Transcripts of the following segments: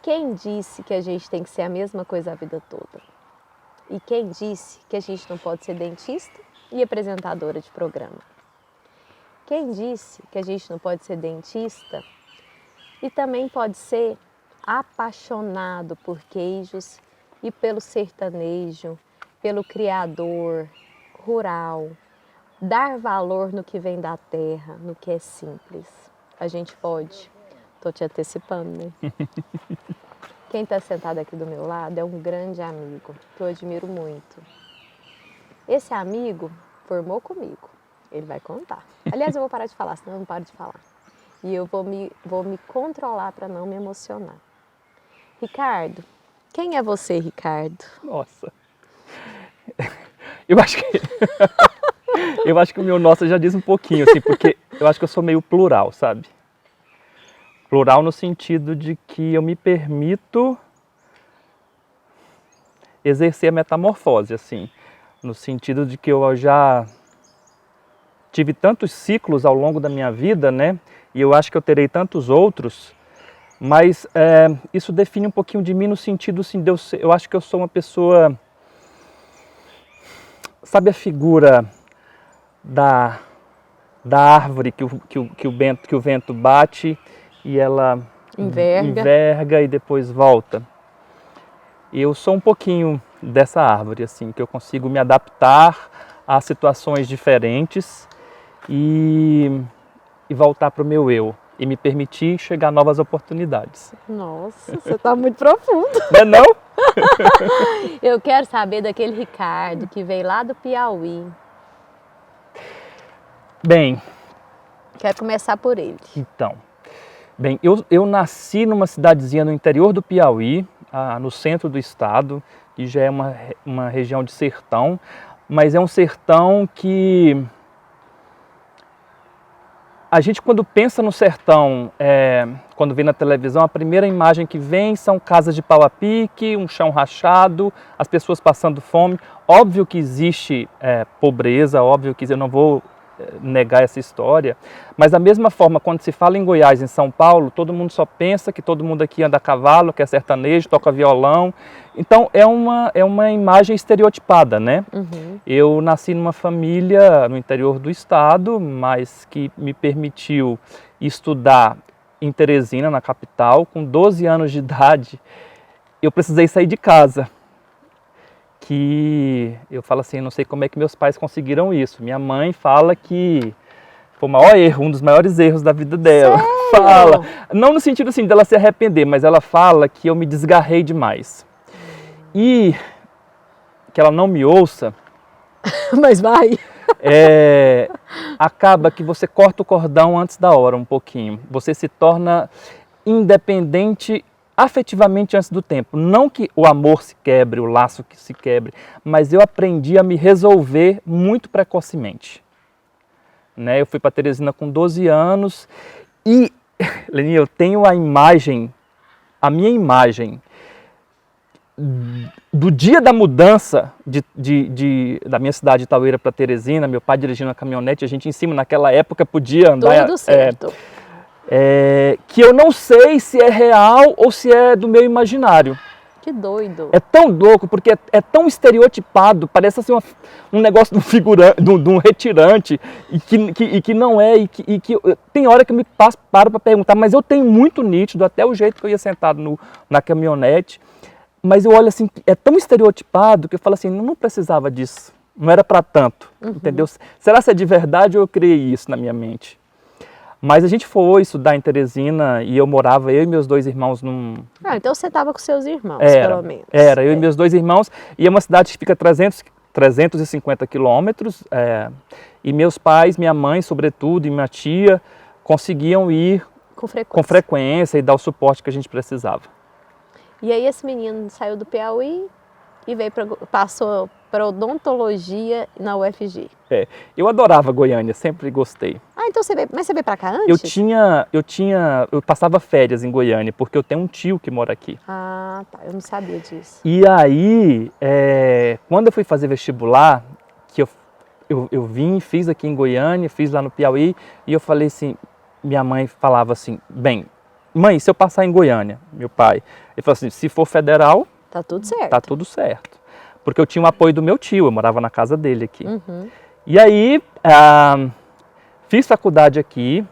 quem disse que a gente tem que ser a mesma coisa a vida toda? E quem disse que a gente não pode ser dentista e apresentadora de programa? Quem disse que a gente não pode ser dentista e também pode ser apaixonado por queijos e pelo sertanejo, pelo criador rural, dar valor no que vem da terra, no que é simples? A gente pode. Estou te antecipando, né? Quem está sentado aqui do meu lado é um grande amigo, que eu admiro muito. Esse amigo formou comigo, ele vai contar. Aliás, eu vou parar de falar, senão eu não paro de falar. E eu vou me controlar para não me emocionar. Ricardo, quem é você, Ricardo? Nossa, eu acho que eu acho que o meu nossa já diz um pouquinho, assim, porque eu acho que eu sou meio plural, sabe? Plural no sentido de que eu me permito exercer a metamorfose, assim, no sentido de que eu já tive tantos ciclos ao longo da minha vida, né? E eu acho que eu terei tantos outros, mas isso define um pouquinho de mim no sentido, assim, eu acho que eu sou uma pessoa, sabe a figura da árvore que o vento bate e ela enverga e depois volta? Eu sou um pouquinho dessa árvore, assim, que eu consigo me adaptar a situações diferentes e voltar para o meu eu e me permitir chegar a novas oportunidades. Nossa, você está muito profundo. Não é não? Eu quero saber daquele Ricardo que veio lá do Piauí. Bem, quero começar por ele. Então, bem, eu nasci numa cidadezinha no interior do Piauí, no centro do estado, que já é uma região de sertão, mas é um sertão que a gente, quando pensa no sertão, quando vê na televisão, a primeira imagem que vem são casas de pau a pique, um chão rachado, as pessoas passando fome. Óbvio que existe pobreza, óbvio que eu não vou negar essa história, mas da mesma forma, quando se fala em Goiás, em São Paulo, todo mundo só pensa que todo mundo aqui anda a cavalo, que é sertanejo, toca violão. Então é uma imagem estereotipada, né? Uhum. Eu nasci numa família no interior do estado, mas que me permitiu estudar em Teresina, na capital. Com 12 anos de idade, eu precisei sair de casa. Que eu falo assim, não sei como é que meus pais conseguiram isso. Minha mãe fala que foi o maior erro, um dos maiores erros da vida dela. Sério? Fala, não no sentido assim dela se arrepender, mas ela fala que eu me desgarrei demais. E que ela não me ouça, mas vai. Acaba que você corta o cordão antes da hora um pouquinho. Você se torna independente afetivamente antes do tempo. Não que o amor se quebre, o laço que se quebre, mas eu aprendi a me resolver muito precocemente. Né? Eu fui para Teresina com 12 anos e, Leni, eu tenho a minha imagem do dia da mudança da minha cidade de Itaueira para Teresina, meu pai dirigindo a caminhonete, a gente em cima naquela época podia andar... Tudo certo. Que eu não sei se é real ou se é do meu imaginário. Que doido. É tão louco, porque é tão estereotipado, parece assim um negócio de um figurante, de um retirante, e que não é, e que tem hora que eu paro para perguntar, mas eu tenho muito nítido, até o jeito que eu ia sentado na caminhonete, mas eu olho assim, é tão estereotipado que eu falo assim, não precisava disso, não era para tanto, entendeu? Será que é de verdade ou eu criei isso na minha mente? Mas a gente foi estudar em Teresina e eu e meus 2 irmãos num... então você estava com seus irmãos, pelo menos. Eu e meus 2 irmãos, e é uma cidade que fica 350 quilômetros, e meus pais, minha mãe, sobretudo, e minha tia, conseguiam ir com frequência e dar o suporte que a gente precisava. E aí esse menino saiu do Piauí e passou para odontologia na UFG. Eu adorava Goiânia, sempre gostei. Então mas você veio para cá antes? Eu passava férias em Goiânia, porque eu tenho um tio que mora aqui. Tá, eu não sabia disso. E aí, quando eu fui fazer vestibular, que eu vim, fiz aqui em Goiânia, fiz lá no Piauí, e eu falei assim, minha mãe falava assim, bem, mãe, se eu passar em Goiânia, meu pai, Ele falou assim, se for federal, Tá tudo certo. tá tudo certo. Porque eu tinha o apoio do meu tio, eu morava na casa dele aqui. Uhum. E aí, fiz faculdade aqui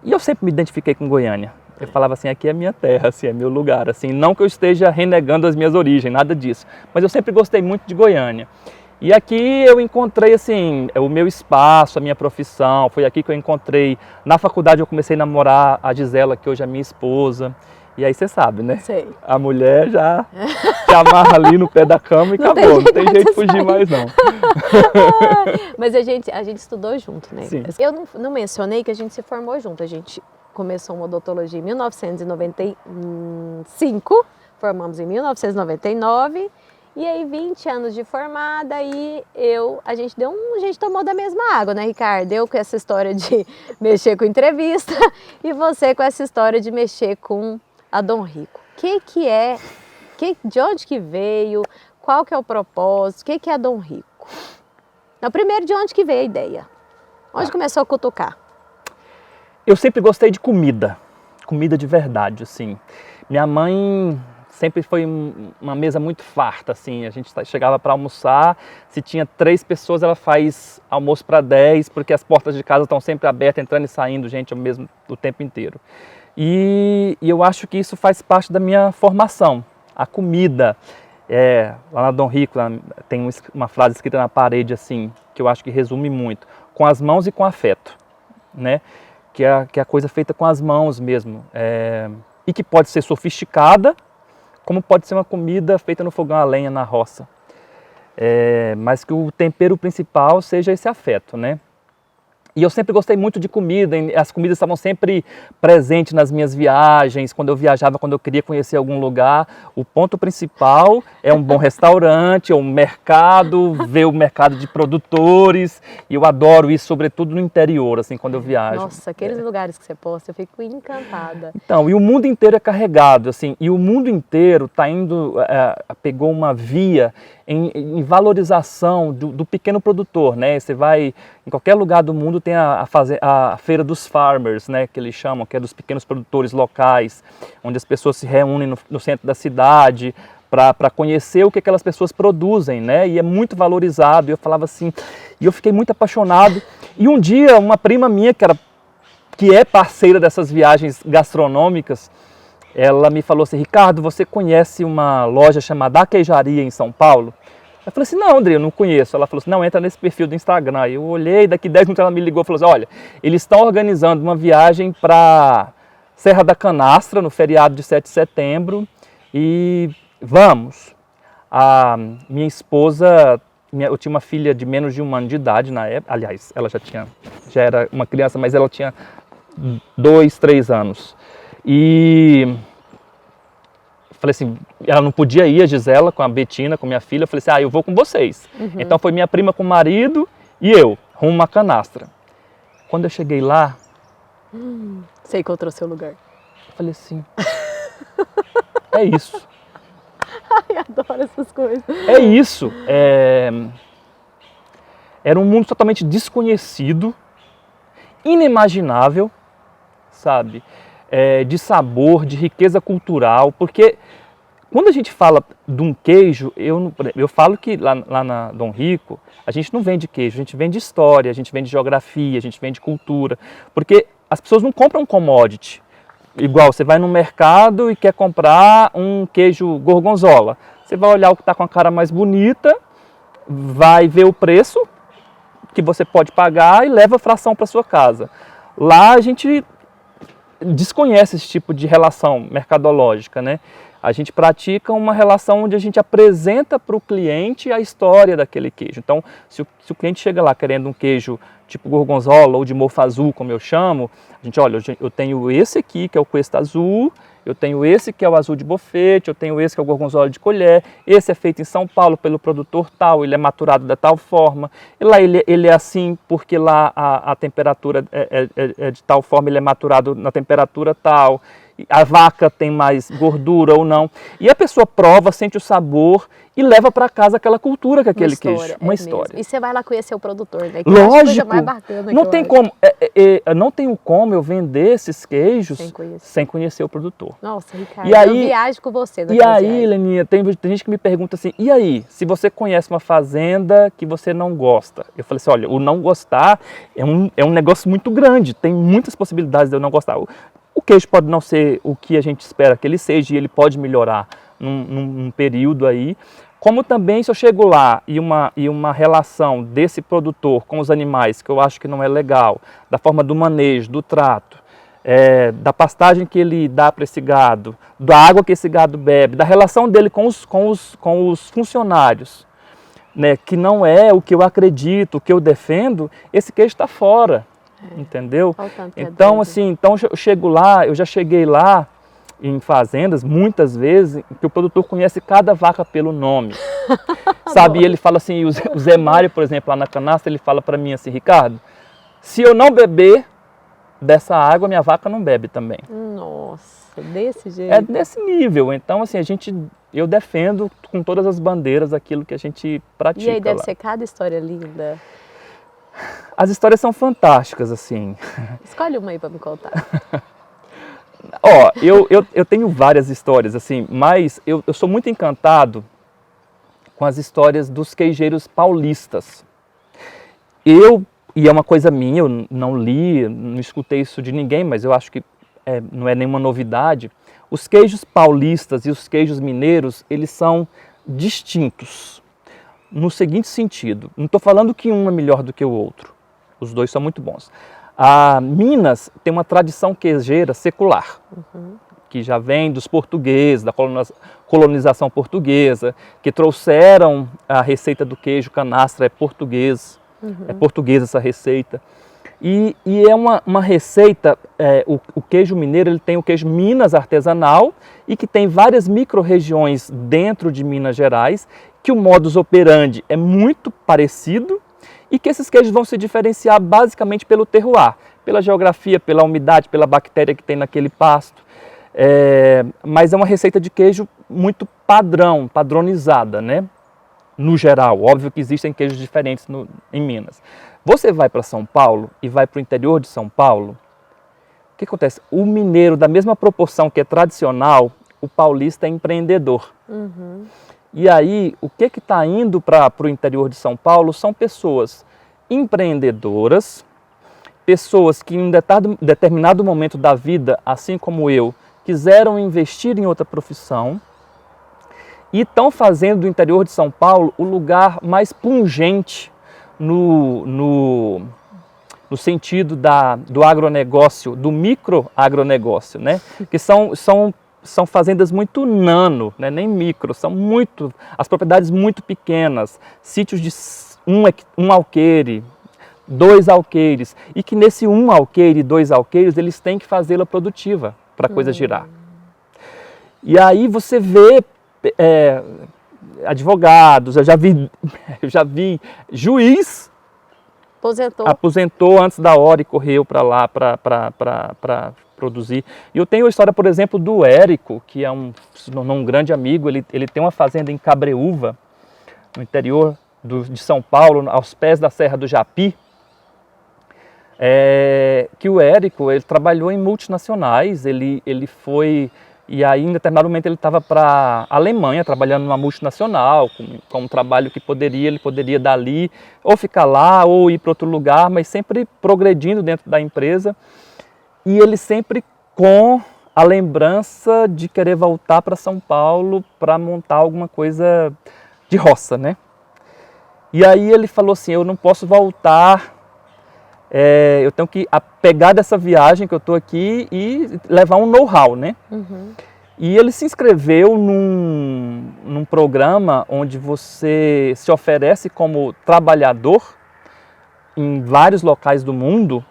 e eu sempre me identifiquei com Goiânia. Eu falava assim, aqui é minha terra, assim, é meu lugar, assim, não que eu esteja renegando as minhas origens, nada disso, mas eu sempre gostei muito de Goiânia. E aqui eu encontrei, assim, o meu espaço, a minha profissão, foi aqui que eu encontrei, na faculdade eu comecei a namorar a Gisela, que hoje é minha esposa, e aí você sabe, né? Sei. A mulher já te amarra ali no pé da cama e Não acabou, não tem mais jeito de de fugir sair. mais não. Mas a gente estudou junto, né? Sim. Eu não mencionei que a gente se formou junto. A gente começou uma odontologia em 1995, formamos em 1999, e aí 20 anos de formada, e a gente tomou da mesma água, né, Ricardo? Eu com essa história de mexer com entrevista e você com essa história de mexer com a Dom Rico. De onde que veio? Qual que é o propósito? O que é a Dom Rico? Não, primeiro, de onde que veio a ideia? Onde começou a cutucar? Eu sempre gostei de comida de verdade, assim. Minha mãe sempre foi uma mesa muito farta, assim. A gente chegava para almoçar, se tinha 3 pessoas, ela faz almoço para 10, porque as portas de casa estão sempre abertas, entrando e saindo gente o tempo inteiro. E eu acho que isso faz parte da minha formação, a comida. Lá na Dom Rico tem uma frase escrita na parede, assim, que eu acho que resume muito: com as mãos e com afeto, né? Que é a coisa feita com as mãos mesmo, e que pode ser sofisticada, como pode ser uma comida feita no fogão a lenha, na roça, mas que o tempero principal seja esse afeto, né? E eu sempre gostei muito de comida, as comidas estavam sempre presentes nas minhas viagens, quando eu viajava, quando eu queria conhecer algum lugar. O ponto principal é um bom restaurante, é um mercado, ver o mercado de produtores, e eu adoro isso, sobretudo no interior, assim, quando eu viajo. Nossa, aqueles lugares que você posta, eu fico encantada. Então, e o mundo inteiro é carregado, assim, e o mundo inteiro está indo, pegou uma via em valorização do pequeno produtor, né? Você vai em qualquer lugar do mundo, tem a feira dos farmers, né, que eles chamam, que é dos pequenos produtores locais, onde as pessoas se reúnem no centro da cidade para conhecer o que aquelas pessoas produzem, né? E é muito valorizado. E eu falava assim, e eu fiquei muito apaixonado. E um dia uma prima minha que é parceira dessas viagens gastronômicas, ela me falou assim, Ricardo, você conhece uma loja chamada A Queijaria em São Paulo? Eu falei assim, não, André, eu não conheço. Ela falou assim, não, entra nesse perfil do Instagram. Eu olhei, daqui 10 minutos ela me ligou e falou assim, olha, eles estão organizando uma viagem para Serra da Canastra, no feriado de 7 de setembro, e vamos. A minha esposa, eu tinha uma filha de menos de 1 ano de idade na época, aliás, ela já era uma criança, mas ela tinha 2, 3 anos. E falei assim, ela não podia ir, a Gisela, com a Betina, com minha filha. Eu falei assim, eu vou com vocês. Uhum. Então foi minha prima com o marido e eu, rumo a Canastra. Quando eu cheguei lá... Você encontrou seu lugar. Eu falei assim, é isso. Ai, adoro essas coisas. É isso. Era um mundo totalmente desconhecido, inimaginável, sabe? De sabor, de riqueza cultural, porque quando a gente fala de um queijo, eu falo que lá na Dom Rico, a gente não vende queijo, a gente vende história, a gente vende geografia, a gente vende cultura, porque as pessoas não compram um commodity. Igual, você vai no mercado e quer comprar um queijo gorgonzola, você vai olhar o que está com a cara mais bonita, vai ver o preço que você pode pagar e leva a fração para sua casa. Lá a gente desconhece esse tipo de relação mercadológica, né? A gente pratica uma relação onde a gente apresenta para o cliente a história daquele queijo. Então, se o cliente chega lá querendo um queijo tipo gorgonzola ou de mofo azul, como eu chamo, a gente, olha, eu tenho esse aqui, que é o Cuesta Azul, eu tenho esse que é o azul de bofete, eu tenho esse que é o gorgonzola de colher, esse é feito em São Paulo pelo produtor tal, ele é maturado da tal forma, e lá ele é assim porque lá a temperatura é de tal forma, ele é maturado na temperatura tal. a vaca tem mais gordura ou não. E a pessoa prova, sente o sabor e leva para casa aquela cultura com aquele queijo. Uma história. E você vai lá conhecer o produtor, né? Que é a coisa mais bacana não tem como, não tenho como eu vender esses queijos sem conhecer o produtor. Nossa, Ricardo, e aí, eu viajo com você. E aí, Leninha, tem gente que me pergunta assim, e aí, se você conhece uma fazenda que você não gosta? Eu falei assim, olha, o não gostar é um negócio muito grande, tem muitas possibilidades de eu não gostar. O queijo pode não ser o que a gente espera que ele seja e ele pode melhorar num período aí. Como também se eu chego lá e uma relação desse produtor com os animais que eu acho que não é legal, da forma do manejo, do trato, da pastagem que ele dá para esse gado, da água que esse gado bebe, da relação dele com os funcionários, né, que não é o que eu acredito, o que eu defendo, esse queijo está fora, entendeu? Então, assim, então eu chego lá, eu já cheguei lá, em fazendas, muitas vezes, que o produtor conhece cada vaca pelo nome, sabe? E ele fala assim, o Zé Mário, por exemplo, lá na canastra, ele fala para mim assim, Ricardo, se eu não beber dessa água, minha vaca não bebe também. Nossa, desse jeito? É desse nível. Então, assim, eu defendo com todas as bandeiras aquilo que a gente pratica. E aí deve ser cada história linda. As histórias são fantásticas, assim. Escolhe uma aí para me contar. Ó, eu tenho várias histórias, assim, mas eu sou muito encantado com as histórias dos queijeiros paulistas. E é uma coisa minha, eu não li, não escutei isso de ninguém, mas eu acho que não é nenhuma novidade. Os queijos paulistas e os queijos mineiros, eles são distintos, no seguinte sentido. Não estou falando que um é melhor do que o outro, os dois são muito bons. A Minas tem uma tradição queijeira secular, que já vem dos portugueses, da colonização portuguesa, que trouxeram a receita do queijo canastra, é portuguesa essa receita. E é uma receita, o queijo mineiro, ele tem o queijo Minas artesanal e que tem várias micro-regiões dentro de Minas Gerais, que o modus operandi é muito parecido, e que esses queijos vão se diferenciar basicamente pelo terroir, pela geografia, pela umidade, pela bactéria que tem naquele pasto. Mas é uma receita de queijo muito padronizada, né? No geral. Óbvio que existem queijos diferentes em Minas. Você vai para São Paulo e vai para o interior de São Paulo, o que acontece? O mineiro, da mesma proporção que é tradicional, o paulista é empreendedor. E aí, o que está indo para o interior de São Paulo são pessoas empreendedoras, pessoas que em determinado momento da vida, assim como eu, quiseram investir em outra profissão e estão fazendo do interior de São Paulo o lugar mais pungente no sentido do agronegócio, do microagronegócio, né? Que são fazendas muito nano, né? Nem micro, as propriedades muito pequenas, sítios de um alqueire, 2 alqueires, e que nesse 1 alqueire e 2 alqueires eles têm que fazê-la produtiva para a coisa girar. E aí você vê advogados, eu já vi juiz aposentou antes da hora e correu para lá para produzir. E eu tenho a história, por exemplo, do Érico, que é um grande amigo, ele tem uma fazenda em Cabreúva, no interior de São Paulo, aos pés da Serra do Japi, que o Érico, ele trabalhou em multinacionais, ele foi, e aí em determinado momento ele estava para a Alemanha, trabalhando numa multinacional, com um trabalho que ele poderia dali, ou ficar lá, ou ir para outro lugar, mas sempre progredindo dentro da empresa, e ele sempre com a lembrança de querer voltar para São Paulo para montar alguma coisa de roça, né? E aí ele falou assim, eu não posso voltar, eu tenho que pegar dessa viagem que eu estou aqui e levar um know-how, né? E ele se inscreveu num programa onde você se oferece como trabalhador em vários locais do mundo,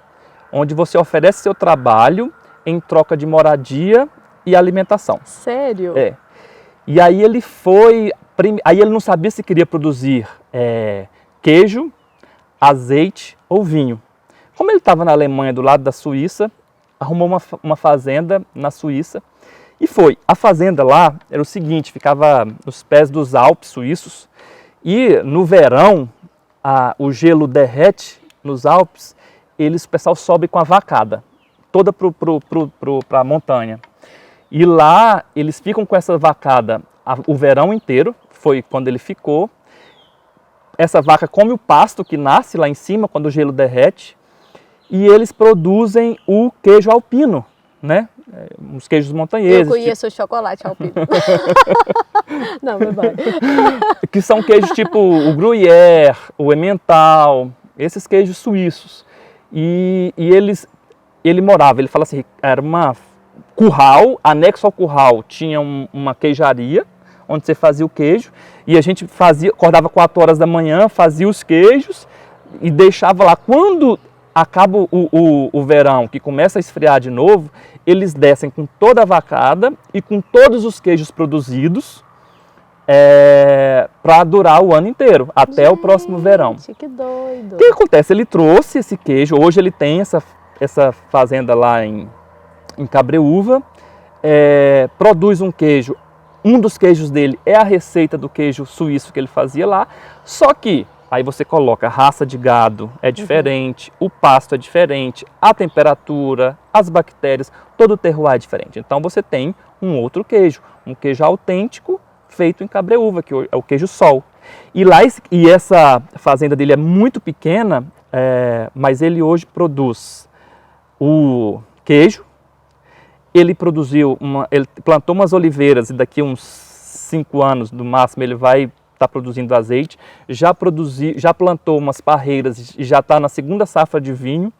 onde você oferece seu trabalho em troca de moradia e alimentação. Sério? E aí ele aí ele não sabia se queria produzir queijo, azeite ou vinho. Como ele estava na Alemanha, do lado da Suíça, arrumou uma fazenda na Suíça e foi. A fazenda lá era o seguinte, ficava nos pés dos Alpes suíços e no verão o gelo derrete nos Alpes, o pessoal sobe com a vacada, toda para a montanha. E lá eles ficam com essa vacada o verão inteiro, foi quando ele ficou. Essa vaca come o pasto que nasce lá em cima quando o gelo derrete e eles produzem o queijo alpino, né? Os queijos montanheses. Eu conheço o chocolate alpino. Não, meu pai. Que são queijos tipo o Gruyère, o Emmental, esses queijos suíços. E ele morava, ele fala assim, era uma curral, anexo ao curral tinha uma queijaria, onde você fazia o queijo, e a gente acordava 4 horas da manhã, fazia os queijos e deixava lá. Quando acaba o verão, que começa a esfriar de novo, eles descem com toda a vacada e com todos os queijos produzidos para durar o ano inteiro, até o próximo verão. Que doido! O que acontece? Ele trouxe esse queijo, hoje ele tem essa fazenda lá em Cabreúva, produz um queijo. Um dos queijos dele é a receita do queijo suíço que ele fazia lá, só que aí você coloca a raça de gado é diferente, o pasto é diferente, a temperatura, as bactérias, todo o terroir é diferente. Então você tem um outro queijo, um queijo autêntico feito em Cabreúva, que é o queijo Sol. E essa fazenda dele é muito pequena, mas ele hoje produz o queijo. Ele plantou umas oliveiras e daqui uns 5 anos, no máximo, ele vai estar produzindo azeite. Já plantou umas parreiras e já está na 2ª safra de vinho.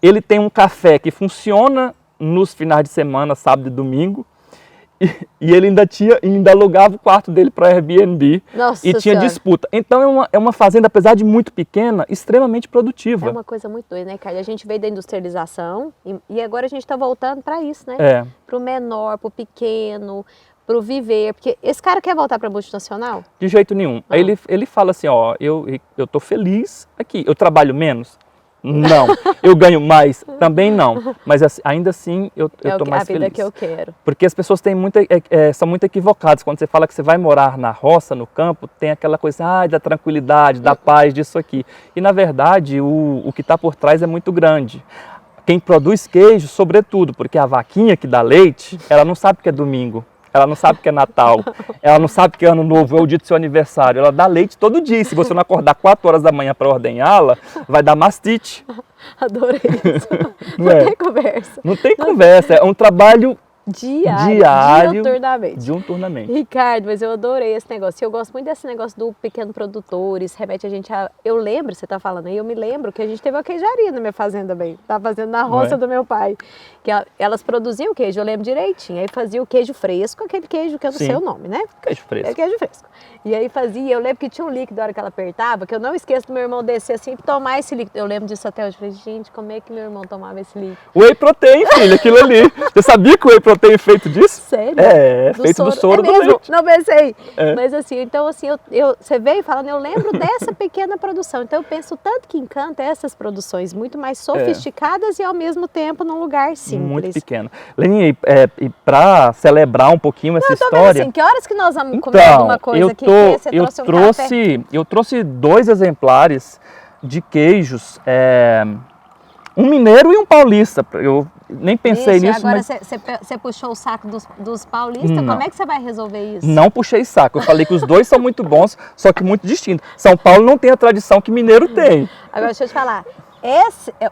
Ele tem um café que funciona nos finais de semana, sábado e domingo. E ele ainda alugava o quarto dele para Airbnb. Nossa e tinha Senhora. disputa. Então é uma fazenda, apesar de muito pequena, extremamente produtiva. É uma coisa muito doida, né, Carlos? A gente veio da industrialização e agora a gente está voltando para isso, né? Para o menor, para o pequeno, para o viver. Porque esse cara quer voltar para a multinacional? De jeito nenhum. Aí ele fala assim, ó, eu tô feliz aqui, eu trabalho menos? Não. Eu ganho mais? Também não. Mas ainda assim eu tô mais feliz. É a vida que eu quero. Porque as pessoas são muito equivocadas. Quando você fala que você vai morar na roça, no campo, tem aquela coisa da tranquilidade, da paz, disso aqui. E na verdade o que está por trás é muito grande. Quem produz queijo, sobretudo, porque a vaquinha que dá leite, ela não sabe que é domingo. Ela não sabe que é Natal, ela não sabe que é Ano Novo, é o dia do seu aniversário. Ela dá leite todo dia. E se você não acordar 4 horas da manhã para ordenhá-la, vai dar mastite. Adorei isso. Não tem conversa. Não tem conversa, é um trabalho diário, diuturnamente. Ricardo, mas eu adorei esse negócio. Eu gosto muito desse negócio do pequeno produtor, isso remete a gente a... Eu lembro, você está falando aí, eu me lembro que a gente teve uma queijaria na minha fazenda também. Estava fazendo na roça do meu pai. Que elas produziam queijo, eu lembro direitinho. Aí fazia o queijo fresco, aquele queijo que eu não sei o nome, né? Queijo fresco. É queijo fresco. E aí fazia, eu lembro que tinha um líquido na hora que ela apertava, que eu não esqueço do meu irmão descer assim e tomar esse líquido. Eu lembro disso até hoje. Falei, gente, como é que meu irmão tomava esse líquido? Whey protein, filho, aquilo ali. Você sabia que o whey protein é feito disso? Sério? Feito do soro do leite. Não pensei. Mas assim, então assim, você veio falando, eu lembro dessa pequena produção. Então eu penso tanto que encanta essas produções muito mais sofisticadas e ao mesmo tempo num lugar simples. Muito pequeno. Leninha, e para celebrar um pouquinho essa história... Assim, que horas que nós vamos comer alguma coisa aqui? Eu trouxe 2 exemplares de queijos, um mineiro e um paulista. Eu nem pensei nisso, agora mas... você puxou o saco dos paulistas, Não. como é que você vai resolver isso? Não puxei saco, eu falei que os 2 são muito bons, só que muito distintos. São Paulo não tem a tradição que mineiro tem. Agora deixa eu te falar,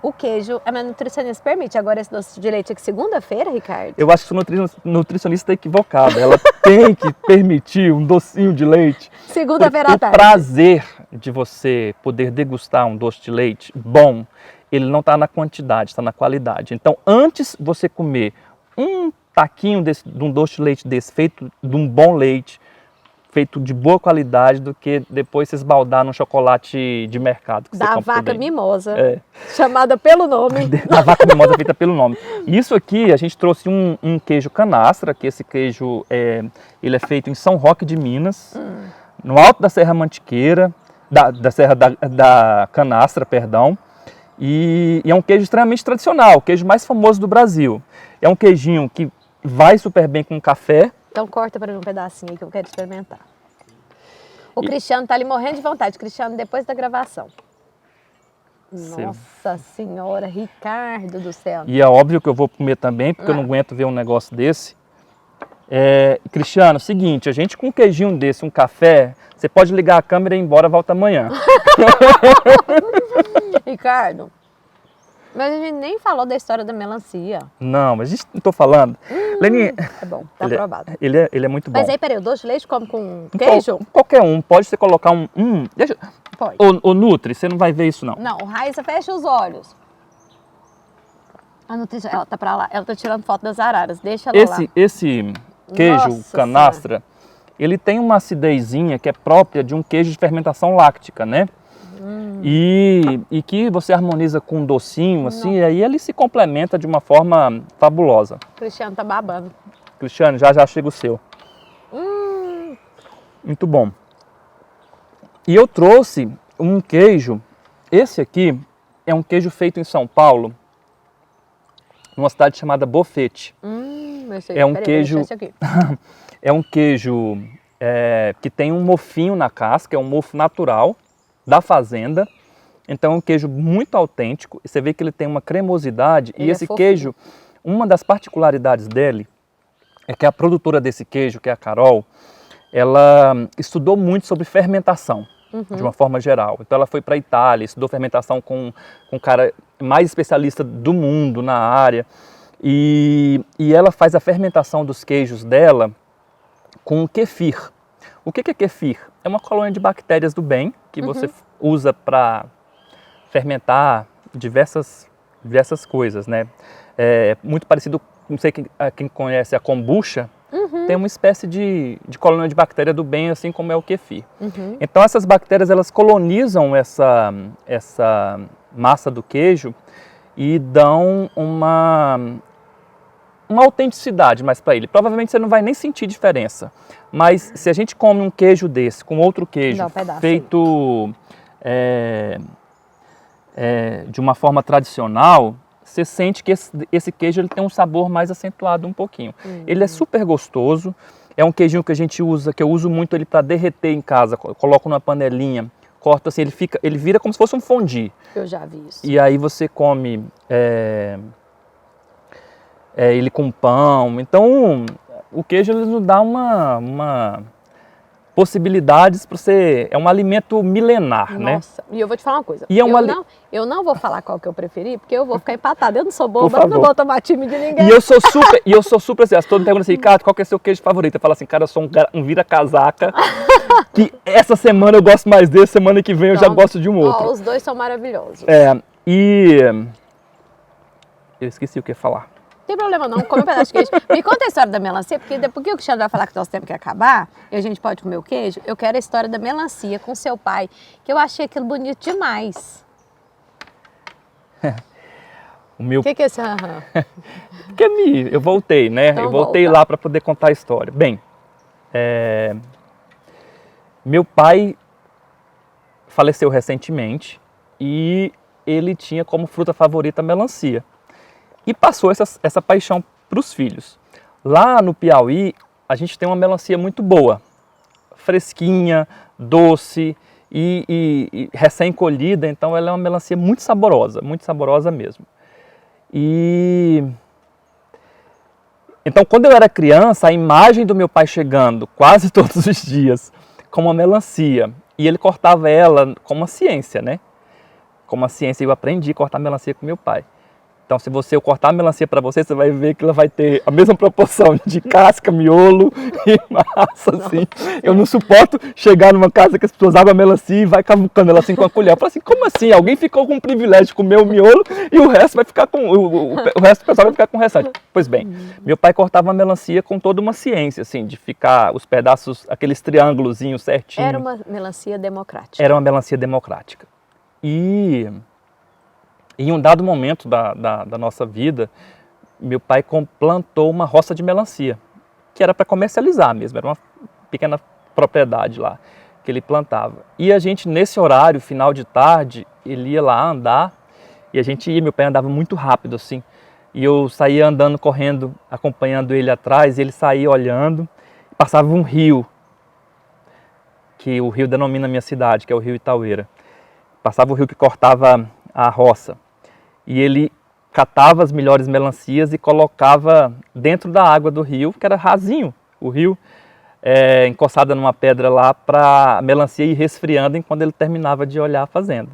o queijo, a minha nutricionista permite agora esse doce de leite aqui segunda-feira, Ricardo? Eu acho que o nutricionista está equivocado, ela tem que permitir um docinho de leite. Segunda-feira à tarde. O prazer de você poder degustar um doce de leite bom, ele não está na quantidade, está na qualidade. Então, antes você comer um taquinho de um doce de leite desse, feito de um bom leite, feito de boa qualidade, do que depois se esbaldar num chocolate de mercado. Que da você vaca mimosa, É. chamada pelo nome. Da vaca mimosa feita pelo nome. Isso aqui, a gente trouxe um queijo canastra, que esse queijo ele é feito em São Roque de Minas, no alto da Serra Mantiqueira, da Serra da Canastra, perdão. E é um queijo extremamente tradicional, o queijo mais famoso do Brasil. É um queijinho que vai super bem com café. Então corta para mim um pedacinho aí que eu quero experimentar. O Cristiano tá ali morrendo de vontade. Cristiano, depois da gravação. Nossa Senhora, Ricardo do céu. E é óbvio que eu vou comer também, porque eu não aguento ver um negócio desse. Cristiano, seguinte, a gente com um queijinho desse, um café, você pode ligar a câmera e ir embora, volta amanhã. Ricardo, mas a gente nem falou da história da melancia. Não, mas a gente não tô falando. Leninha, É bom, tá aprovado. Ele é muito bom. Mas aí, peraí, o doce de leite come com queijo? Qualquer um, pode você colocar um... deixa, Pode. Ô Nutri, você não vai ver isso não. Não, Raíssa, fecha os olhos. A nutricionista, ela tá pra lá, ela tá tirando foto das araras, deixa ela lá. Esse queijo Nossa canastra, ele tem uma acidezinha que é própria de um queijo de fermentação láctica, né? E que você harmoniza com um docinho, assim, e aí ele se complementa de uma forma fabulosa. O Cristiano tá babando. Cristiano, já chega o seu. Muito bom. E eu trouxe um queijo, esse aqui é um queijo feito em São Paulo, numa cidade chamada Bofete. É um queijo, é um queijo que tem um mofinho na casca, é um mofo natural da fazenda. Então é um queijo muito autêntico. Você vê que ele tem uma cremosidade. E esse queijo, uma das particularidades dele é que a produtora desse queijo, que é a Carol, ela estudou muito sobre fermentação, de uma forma geral. Então ela foi para a Itália, estudou fermentação com um cara mais especialista do mundo na área. E ela faz a fermentação dos queijos dela com kefir. O que é kefir? É uma colônia de bactérias do bem que você usa para fermentar diversas coisas, né? É muito parecido, não sei quem conhece a kombucha, tem uma espécie de colônia de bactéria do bem, assim como é o kefir. Então essas bactérias, elas colonizam essa massa do queijo e dão uma autenticidade mais para ele. Provavelmente você não vai nem sentir diferença, mas se a gente come um queijo desse com outro queijo feito de uma forma tradicional, você sente que esse queijo ele tem um sabor mais acentuado um pouquinho. Ele é super gostoso, é um queijinho que a gente usa, que eu uso muito ele para derreter em casa, coloco numa panelinha, corto assim, ele vira como se fosse um fondue. Eu já vi isso. E aí você come ele com pão. Então o queijo ele nos dá uma possibilidades para você, é um alimento milenar, né? Nossa, e eu vou te falar uma coisa, E eu não vou falar qual que eu preferi, porque eu vou ficar empatada, eu não sou boba, eu não vou tomar time de ninguém. E eu sou super assim, todo mundo pergunta assim, Ricardo, qual que é seu queijo favorito? Eu falo assim, cara, eu sou um vira-casaca, que essa semana eu gosto mais desse, semana que vem eu já gosto de um outro. Os dois são maravilhosos. E eu esqueci o que ia falar. Não tem problema não, come um pedaço de queijo. Me conta a história da melancia, porque depois que o Cristiano vai falar que nós temos que acabar, e a gente pode comer o queijo, eu quero a história da melancia com seu pai, que eu achei aquilo bonito demais. O que é esse aham? Porque eu voltei, né? Então eu voltei lá para poder contar a história. Bem, meu pai faleceu recentemente e ele tinha como fruta favorita a melancia. E passou essa paixão para os filhos. Lá no Piauí, a gente tem uma melancia muito boa, fresquinha, doce e recém-colhida, então ela é uma melancia muito saborosa mesmo. Então, quando eu era criança, a imagem do meu pai chegando quase todos os dias com uma melancia, e ele cortava ela com uma ciência, né? Com uma ciência, eu aprendi a cortar melancia com meu pai. Então, se eu cortar a melancia para você vai ver que ela vai ter a mesma proporção de casca, miolo e massa, assim. Eu não suporto chegar numa casa que as pessoas abrem a melancia e vai cavucando ela assim com a colher. Eu falo assim, como assim? Alguém ficou com o privilégio de comer o miolo e o resto vai ficar com... O resto do pessoal vai ficar com o restante. Pois bem, meu pai cortava a melancia com toda uma ciência, assim, de ficar os pedaços, aqueles triângulozinhos certinhos. Era uma melancia democrática. Era uma melancia democrática. E em um dado momento da nossa vida, meu pai plantou uma roça de melancia, que era para comercializar mesmo, era uma pequena propriedade lá que ele plantava. E a gente, nesse horário, final de tarde, ele ia lá andar E a gente ia, meu pai andava muito rápido assim. E eu saía andando, correndo, acompanhando ele atrás, e ele saía olhando. Passava um rio, que o rio denomina a minha cidade, que é o rio Itaueira. Passava o rio que cortava a roça. E ele catava as melhores melancias e colocava dentro da água do rio, que era rasinho o rio, encostada numa pedra lá, para a melancia ir resfriando enquanto ele terminava de olhar a fazenda.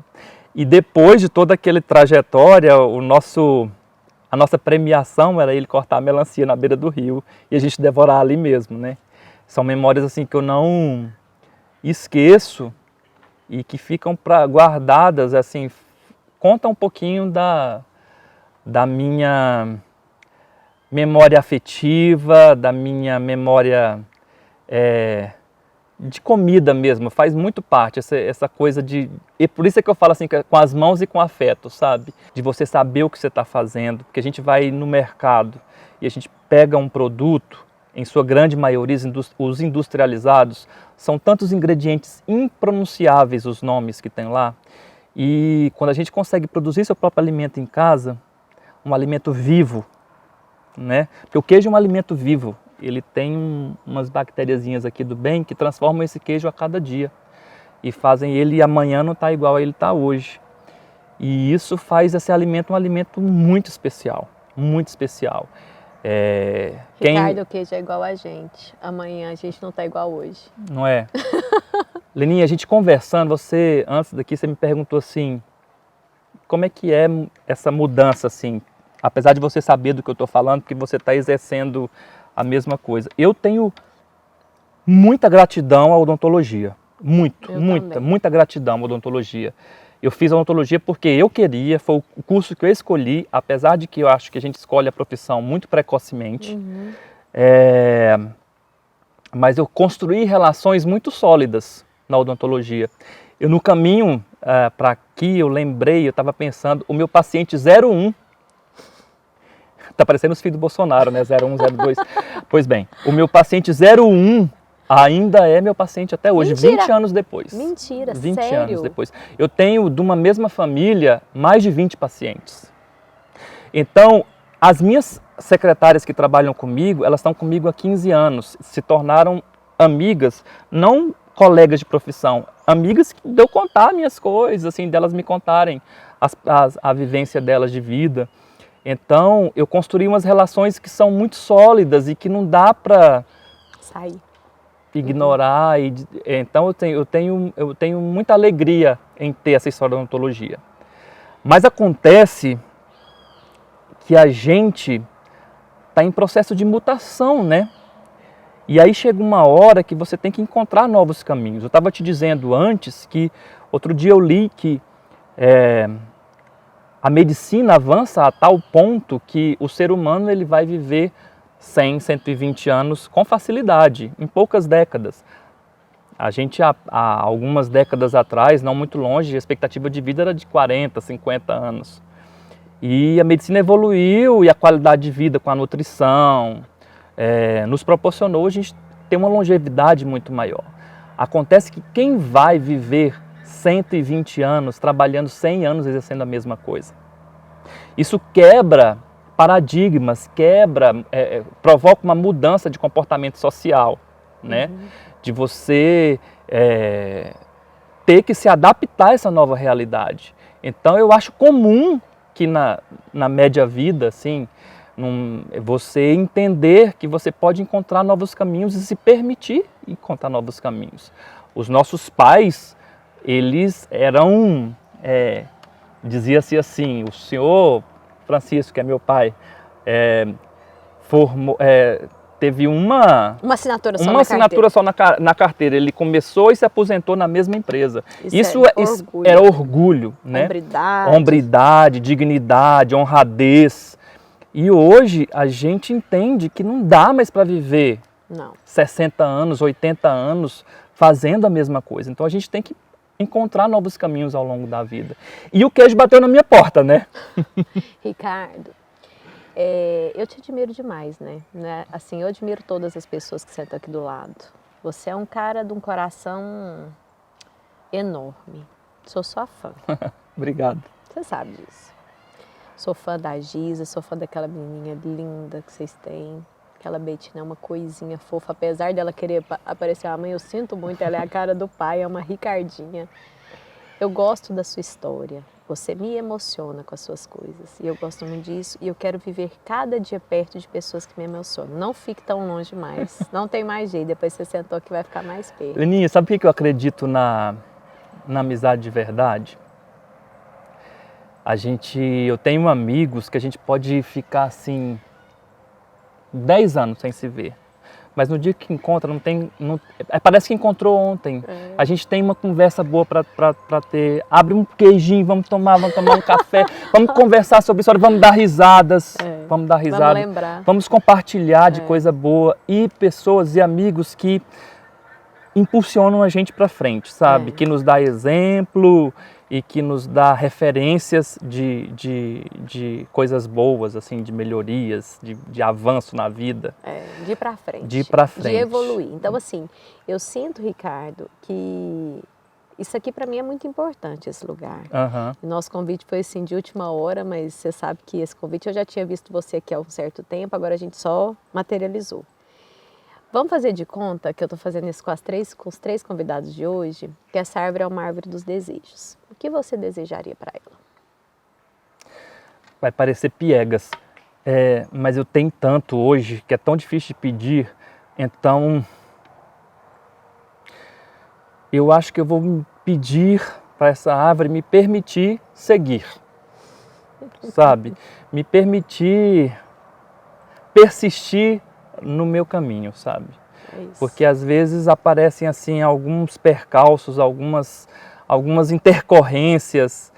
E depois de toda aquela trajetória, a nossa premiação era ele cortar a melancia na beira do rio e a gente devorar ali mesmo, né? São memórias assim que eu não esqueço e que ficam guardadas, assim, conta um pouquinho da minha memória afetiva, da minha memória de comida mesmo, faz muito parte essa coisa de... E por isso é que eu falo assim, com as mãos e com afeto, sabe? De você saber o que você está fazendo, porque a gente vai no mercado e a gente pega um produto, em sua grande maioria, os industrializados, são tantos ingredientes impronunciáveis os nomes que tem lá, e quando a gente consegue produzir seu próprio alimento em casa, um alimento vivo, né? Porque o queijo é um alimento vivo, ele tem umas bactériazinhas aqui do bem que transformam esse queijo a cada dia e fazem ele amanhã não estar igual a ele está hoje. E isso faz esse alimento um alimento muito especial, muito especial. Ricardo, o queijo é igual a gente. Amanhã a gente não está igual hoje. Não é? Leninha, a gente conversando, antes daqui, você me perguntou assim, como é que é essa mudança, assim, apesar de você saber do que eu estou falando, porque você está exercendo a mesma coisa. Eu tenho muita gratidão à odontologia, muita gratidão à odontologia. Eu fiz a odontologia porque eu queria, foi o curso que eu escolhi, apesar de que eu acho que a gente escolhe a profissão muito precocemente. Mas eu construí relações muito sólidas na odontologia. Eu no caminho para aqui, eu estava pensando, o meu paciente 01, tá parecendo os filhos do Bolsonaro, né, 01, 02. Pois bem, o meu paciente 01 ainda é meu paciente até hoje, Mentira. 20 anos depois. Mentira, 20 sério? anos depois. Eu tenho, de uma mesma família, mais de 20 pacientes. Então, as minhas secretárias que trabalham comigo, elas estão comigo há 15 anos, se tornaram amigas, não colegas de profissão, amigas de eu contar minhas coisas, assim, delas me contarem a vivência delas de vida. Então, eu construí umas relações que são muito sólidas e que não dá para sair, ignorar. Então, eu tenho muita alegria em ter essa história da odontologia. Mas acontece que a gente está em processo de mutação, né? E aí chega uma hora que você tem que encontrar novos caminhos. Eu estava te dizendo antes que, outro dia eu li que a medicina avança a tal ponto que o ser humano ele vai viver 100, 120 anos com facilidade, em poucas décadas. A gente, há algumas décadas atrás, não muito longe, a expectativa de vida era de 40, 50 anos. E a medicina evoluiu e a qualidade de vida com a nutrição nos proporcionou a gente ter uma longevidade muito maior. Acontece que quem vai viver 120 anos, trabalhando 100 anos, exercendo a mesma coisa? Isso quebra paradigmas, provoca uma mudança de comportamento social, né? De você ter que se adaptar a essa nova realidade. Então eu acho comum que na média vida, assim, você entender que você pode encontrar novos caminhos e se permitir encontrar novos caminhos. Os nossos pais, eles eram, dizia-se assim, o senhor Francisco, que é meu pai, teve uma assinatura só na carteira. Ele começou e se aposentou na mesma empresa. Isso era orgulho, né? Hombridade, dignidade, honradez. E hoje a gente entende que não dá mais para viver 60 anos, 80 anos fazendo a mesma coisa. Então a gente tem que encontrar novos caminhos ao longo da vida. E o queijo bateu na minha porta, né? Ricardo, eu te admiro demais, né? Assim, eu admiro todas as pessoas que sentam aqui do lado. Você é um cara de um coração enorme. Sou sua fã. Obrigado. Você sabe disso. Sou fã da Giza, sou fã daquela menininha linda que vocês têm. Aquela Betina é uma coisinha fofa, apesar dela querer aparecer a mãe, eu sinto muito, ela é a cara do pai, é uma Ricardinha. Eu gosto da sua história, você me emociona com as suas coisas e eu gosto muito disso e eu quero viver cada dia perto de pessoas que me emocionam. Não fique tão longe mais, não tem mais jeito, depois você sentou que vai ficar mais perto. Leninha, sabe por que eu acredito na amizade de verdade? Eu tenho amigos que a gente pode ficar assim 10 anos sem se ver. Mas no dia que encontra, parece que encontrou ontem. É. A gente tem uma conversa boa para ter. Abre um queijinho, vamos tomar um café, vamos conversar sobre isso, vamos dar risadas. Vamos dar risadas. Vamos lembrar. Vamos compartilhar de coisa boa e pessoas e amigos que impulsionam a gente para frente, sabe? Que nos dá exemplo e que nos dá referências de coisas boas, assim, de melhorias, de avanço na vida. De ir para frente. De ir para frente. De evoluir. Então, assim, eu sinto, Ricardo, que isso aqui para mim é muito importante, esse lugar. Uhum. Nosso convite foi assim de última hora, mas você sabe que esse convite eu já tinha visto você aqui há um certo tempo, agora a gente só materializou. Vamos fazer de conta que eu estou fazendo isso com os três convidados de hoje, que essa árvore é uma árvore dos desejos. O que você desejaria para ela? Vai parecer piegas, mas eu tenho tanto hoje que é tão difícil de pedir, então eu acho que eu vou pedir para essa árvore me permitir seguir, sabe? Me permitir persistir no meu caminho, sabe? Porque às vezes aparecem assim alguns percalços, algumas intercorrências,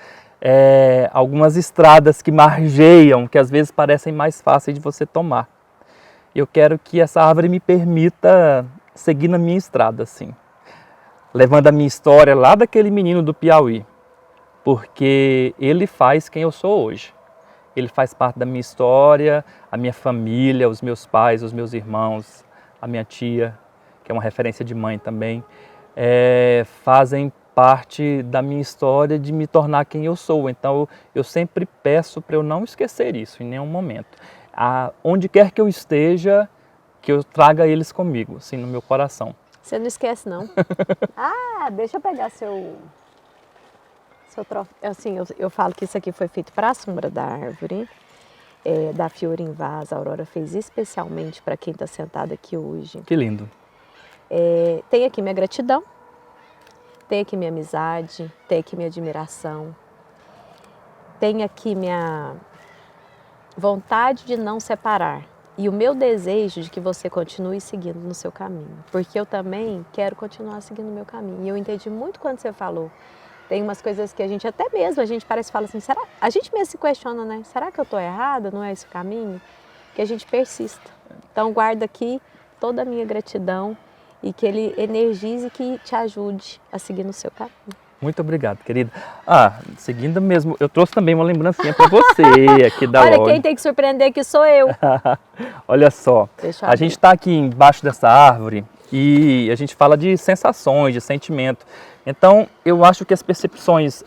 algumas estradas que margeiam, que às vezes parecem mais fáceis de você tomar. Eu quero que essa árvore me permita seguir na minha estrada, assim, levando a minha história lá daquele menino do Piauí, porque ele faz quem eu sou hoje. Ele faz parte da minha história, a minha família, os meus pais, os meus irmãos, a minha tia, que é uma referência de mãe também, fazem parte da minha história de me tornar quem eu sou. Então eu sempre peço para eu não esquecer isso em nenhum momento. Onde quer que eu esteja, que eu traga eles comigo, assim, no meu coração. Você não esquece, não. Deixa eu pegar seu troféu. Assim, eu falo que isso aqui foi feito para a sombra da árvore, da Fiore em Vaz. A Aurora fez especialmente para quem está sentado aqui hoje. Que lindo. Tem aqui minha gratidão, tem aqui minha amizade, tem aqui minha admiração, tem aqui minha vontade de não separar e o meu desejo de que você continue seguindo no seu caminho, porque eu também quero continuar seguindo o meu caminho. E eu entendi muito quando você falou. Tem umas coisas que a gente parece fala assim, será? A gente mesmo se questiona, né? Será que eu estou errada? Não é esse o caminho? Que a gente persista. Então guarda aqui toda a minha gratidão e que ele energize e que te ajude a seguir no seu caminho. Muito obrigado, querida. Seguindo mesmo, eu trouxe também uma lembrancinha para você aqui da loja. Olha, quem tem que surpreender aqui sou eu. Olha só, Deixa eu a gente está aqui embaixo dessa árvore e a gente fala de sensações, de sentimento. Então, eu acho que as percepções,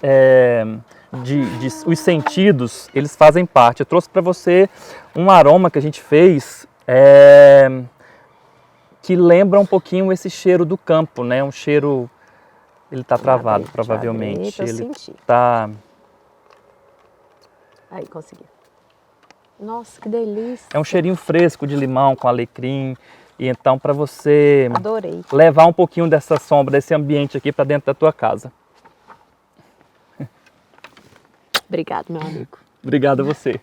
os sentidos, eles fazem parte. Eu trouxe para você um aroma que a gente fez que lembra um pouquinho esse cheiro do campo, né? Um cheiro... Ele está travado, provavelmente. Eu ele senti. tá... Aí, consegui. Nossa, que delícia. É um cheirinho fresco de limão com alecrim. E então, para você Adorei. levar um pouquinho dessa sombra, desse ambiente aqui para dentro da tua casa. Obrigado, meu amigo. Obrigado a você.